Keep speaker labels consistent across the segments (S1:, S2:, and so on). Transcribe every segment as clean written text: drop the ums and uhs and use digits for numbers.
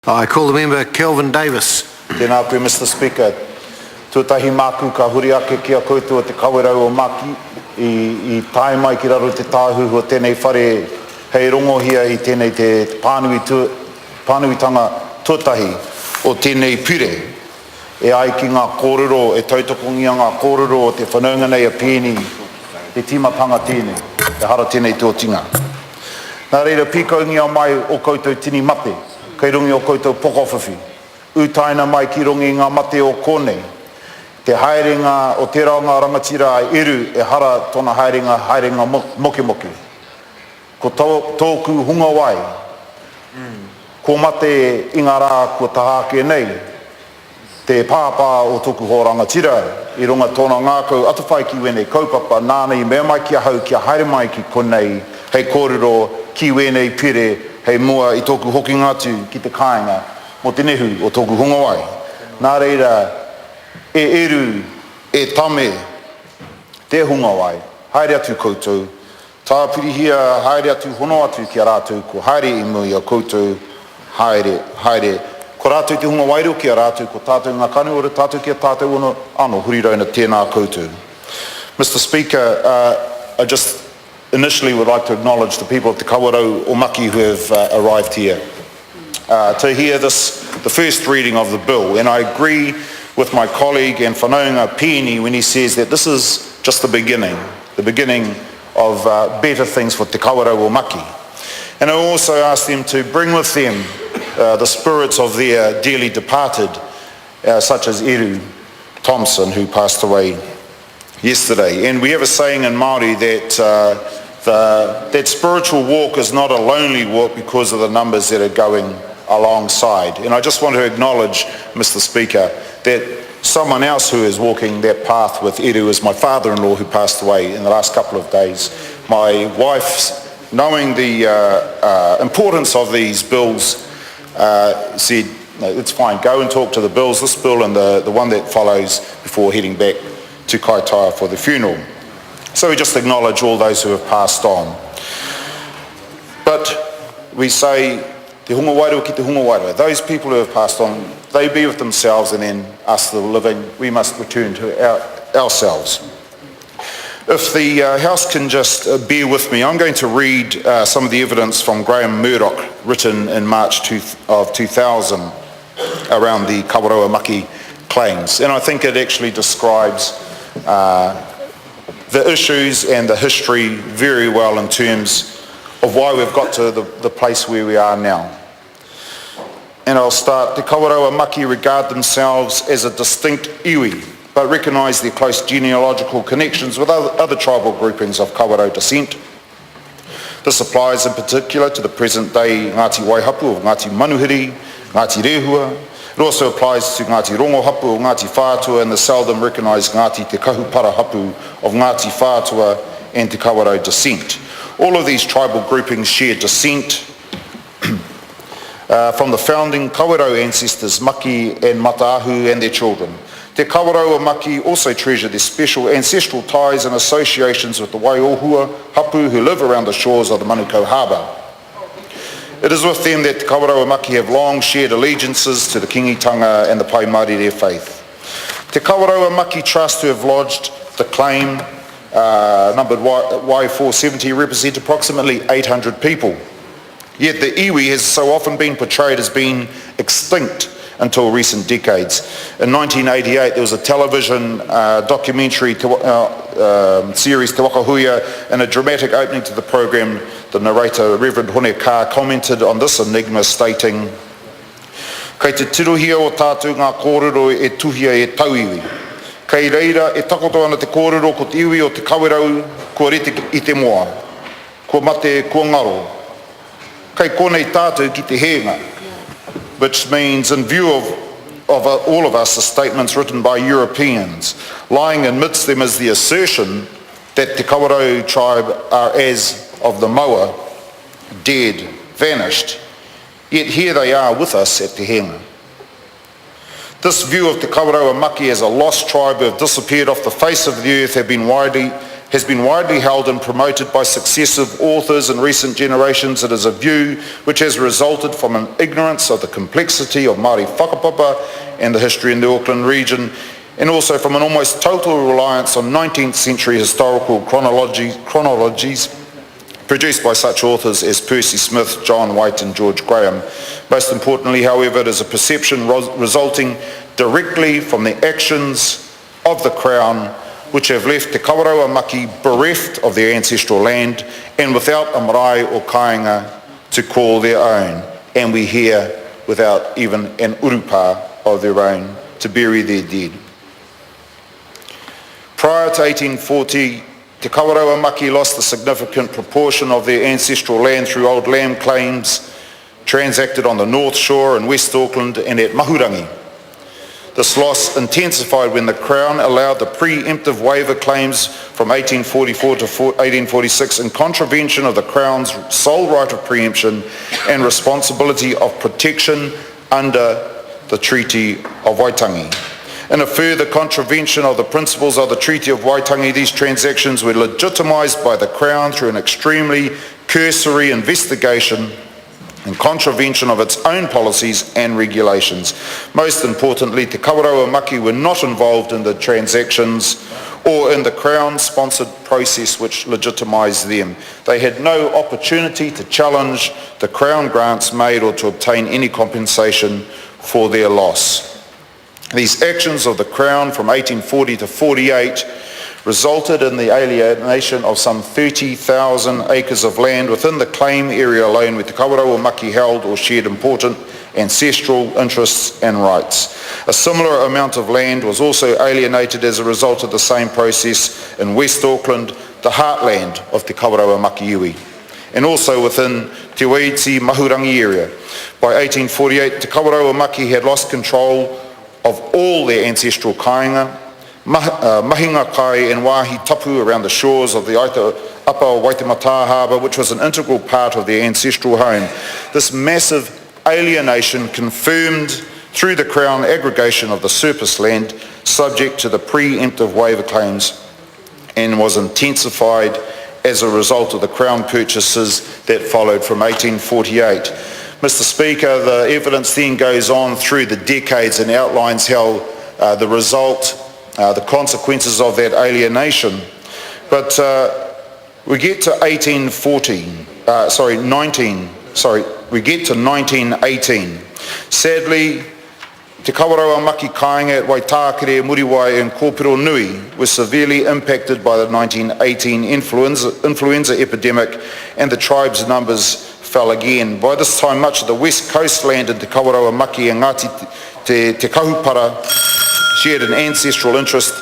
S1: I call the member Kelvin Davis.
S2: Tēnā koe, Mr. Speaker. Tuatahi māku ka huri ake ki a koutua te Kawerau o Maki i tae mai ki raro te tāhu o tēnei whare hei rongohia i tēnei te pānuitanga tuatahi o tēnei pire. E ai ki ngā kōrero, e tautakongia ngā kōrero o te whanaunga nei a pēni, te tīmatanga tēnei, te hara tēnei tō tinga. Nā reira pīkaungia mai o koutou tini mate, kei rungi o koutou pokowhawhi. Utaina mai ki rungi ngā mate o konei. Te haerenga o te raunga rangatira a eru e hara tōna haerenga moke. Ko tōku hunga wai. Ko mate i ngā rā ko tahake nei. Te pāpā o tōku ho rangatira i runga tōna ngākau atawhai ki wenei kaupapa nānei mea mai ki a hau ki a haere mai ki konei hei kōrero ki wenei pire hei mua i tōku hoki ngātu ki te kāinga mo te nehu o tōku hunga wai. Nā reira, e eru, e tame, te hunga wai, haere atu koutou, tā pirihia haere atu hono atu ki a rātou, ko haere i mui a koutou, haere, ko rātou te hunga wairo ki a rātou, ko tātou ngā kanu ora tātou ki a tātou ano, huri rauna tēnā koutou. Mr. Speaker, I just initially would like to acknowledge the people of the Kawerau o Maki who have arrived here to hear the first reading of the bill. And I agree with my colleague and whanaunga Pēni when he says that this is just the beginning of better things for te Kawerau o Maki. And I also ask them to bring with them the spirits of their dearly departed, such as Eru Thompson, who passed away yesterday. And we have a saying in Māori that spiritual walk is not a lonely walk because of the numbers that are going alongside. And I just want to acknowledge, Mr. Speaker, that someone else who is walking that path with Eru is my father-in-law who passed away in the last couple of days. My wife, knowing the importance of these bills, said, no, it's fine, go and talk to the bills, this bill and the one that follows before heading back to Kaitaia for the funeral. So we just acknowledge all those who have passed on. But we say, te hunga wairua ki te hunga wairua. Those people who have passed on, they be with themselves, and then us the living, we must return to ourselves. If the House can just bear with me, I'm going to read some of the evidence from Graham Murdoch, written in March of 2000, around the Kawerau Maki claims. And I think it actually describes the issues and the history very well in terms of why we've got to the place where we are now. And I'll start. The Kawerau Maki regard themselves as a distinct iwi, but recognise their close genealogical connections with other tribal groupings of Kawerau descent. This applies in particular to the present day Ngāti Waihapu of Ngāti Manuhiri, Ngāti Rehua. It also applies to Ngāti Rongo Hapu of Ngāti Whātua and the seldom recognised Ngāti Te Kahupara Hapu of Ngāti Whātua and Te Kawerau descent. All of these tribal groupings share descent from the founding Kawerau ancestors Maki and Mataahu and their children. Te Kawerau Maki also treasure their special ancestral ties and associations with the Waiohua Hapu who live around the shores of the Manukau Harbour. It is with them that the Kawerau Maki have long shared allegiances to the kingitanga and the Pai Mārire faith. Te Kawerau Maki trust to have lodged the claim, numbered Y470, represent approximately 800 people. Yet the iwi has so often been portrayed as being extinct until recent decades. In 1988 there was a television documentary series Te Wakahuia, and a dramatic opening to the programme. The narrator, Reverend Hone Kā, commented on this enigma stating, "Kei te tirohia o tātou ngā kōrero e tuhia e tauiwi. Kei reira e takoto ana te kōrero ko te iwi o te Kawerau kua rete i te moa. Kua mate kua ngaro. Kei konei tātou ki te henga." Which means, in view of all of us, the statements written by Europeans, lying amidst them is the assertion that the Kawerau tribe are as of the moa, dead, vanished. Yet here they are with us at Te Henga. This view of the Kawerau Maki as a lost tribe who have disappeared off the face of the earth has been widely has been widely held and promoted by successive authors in recent generations. It is a view which has resulted from an ignorance of the complexity of Māori whakapapa and the history in the Auckland region, and also from an almost total reliance on 19th century historical chronologies produced by such authors as Percy Smith, John White and George Graham. Most importantly, however, it is a perception resulting directly from the actions of the Crown, which have left Te Kawerau Maki bereft of their ancestral land and without a marae or kāinga to call their own, and we hear without even an urupa of their own to bury their dead. Prior to 1840, Te Kawerau Maki lost a significant proportion of their ancestral land through old land claims transacted on the North Shore in West Auckland and at Mahurangi. This loss intensified when the Crown allowed the pre-emptive waiver claims from 1844 to 1846 in contravention of the Crown's sole right of preemption and responsibility of protection under the Treaty of Waitangi. In a further contravention of the principles of the Treaty of Waitangi, these transactions were legitimised by the Crown through an extremely cursory investigation in contravention of its own policies and regulations. Most importantly, Te Kawerau Maki were not involved in the transactions or in the Crown-sponsored process which legitimised them. They had no opportunity to challenge the Crown grants made or to obtain any compensation for their loss. These actions of the Crown from 1840 to 48 resulted in the alienation of some 30,000 acres of land within the claim area alone where Te Kawerau Maki held or shared important ancestral interests and rights. A similar amount of land was also alienated as a result of the same process in West Auckland, the heartland of Te Kawerau Maki iwi, and also within Te Waiti Mahurangi area. By 1848, Te Kawerau Maki had lost control of all their ancestral kāinga, mahinga kai and wāhi tapu around the shores of the Upper Waitemata Harbour, which was an integral part of their ancestral home. This massive alienation confirmed through the Crown aggregation of the surplus land subject to the pre-emptive waiver claims and was intensified as a result of the Crown purchases that followed from 1848. Mr. Speaker, the evidence then goes on through the decades and outlines how the result, the consequences of that alienation. But we get to 1918. Sadly, Te Kawerau Maki kāinga at Waitākere, Muriwai and Kōpiro Nui was severely impacted by the 1918 influenza epidemic, and the tribe's numbers fell again. By this time, much of the west coastland in Te Kawerau Maki and Ngāti Te Kahupara shared an ancestral interest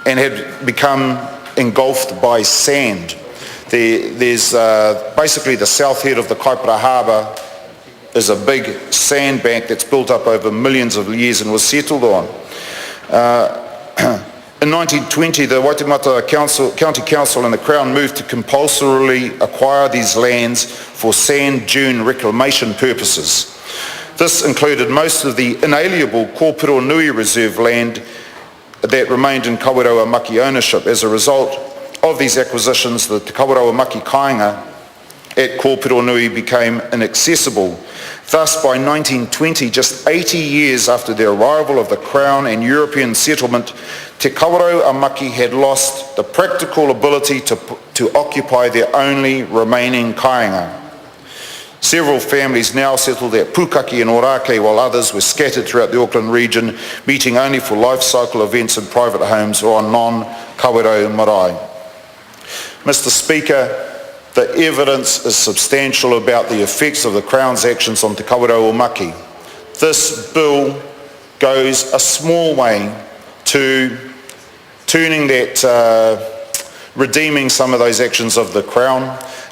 S2: and had become engulfed by sand. There's basically the south head of the Kaipara Harbour is a big sandbank that's built up over millions of years and was settled on. In 1920, the Waitemata County Council and the Crown moved to compulsorily acquire these lands for sand dune reclamation purposes. This included most of the inalienable Kōpiro Nui Reserve land that remained in Kawerau Maki ownership. As a result of these acquisitions, the Te Kawerau Maki kāinga at Kōpiro Nui became inaccessible. Thus, by 1920, just 80 years after the arrival of the Crown and European settlement, Te Kawerau Maki had lost the practical ability to occupy their only remaining kāinga. Several families now settled at Pukaki and Orake, while others were scattered throughout the Auckland region, meeting only for life cycle events in private homes or on non-Kawerau marae. Mr. Speaker, the evidence is substantial about the effects of the Crown's actions on Te Kawerau Maki. This bill goes a small way to turning that, redeeming some of those actions of the Crown.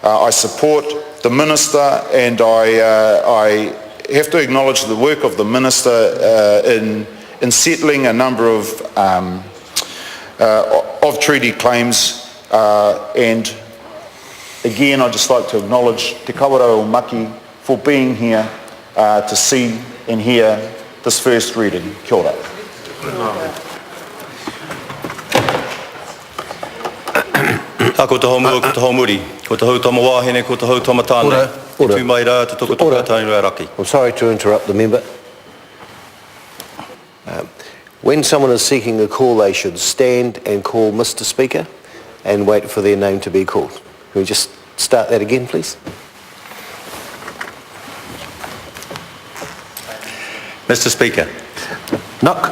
S2: I support the Minister, and I have to acknowledge the work of the Minister in settling a number of treaty claims, and again, I'd just like to acknowledge Te Kawerau Maki for being here to see and hear this first reading. Kia ora.
S3: Ko te haumua, ko te haumuri, ko te hautama wāhine, ko te hautama tāne.
S1: Order.
S3: Order. Tū mai rā, te toko
S1: Order.
S3: tāne rā raki.
S1: I'm sorry to interrupt the member. When someone is seeking a call, they should stand and call Mr. Speaker and wait for their name to be called. Can we just start that again, please?
S3: Mr. Speaker,
S1: Knock.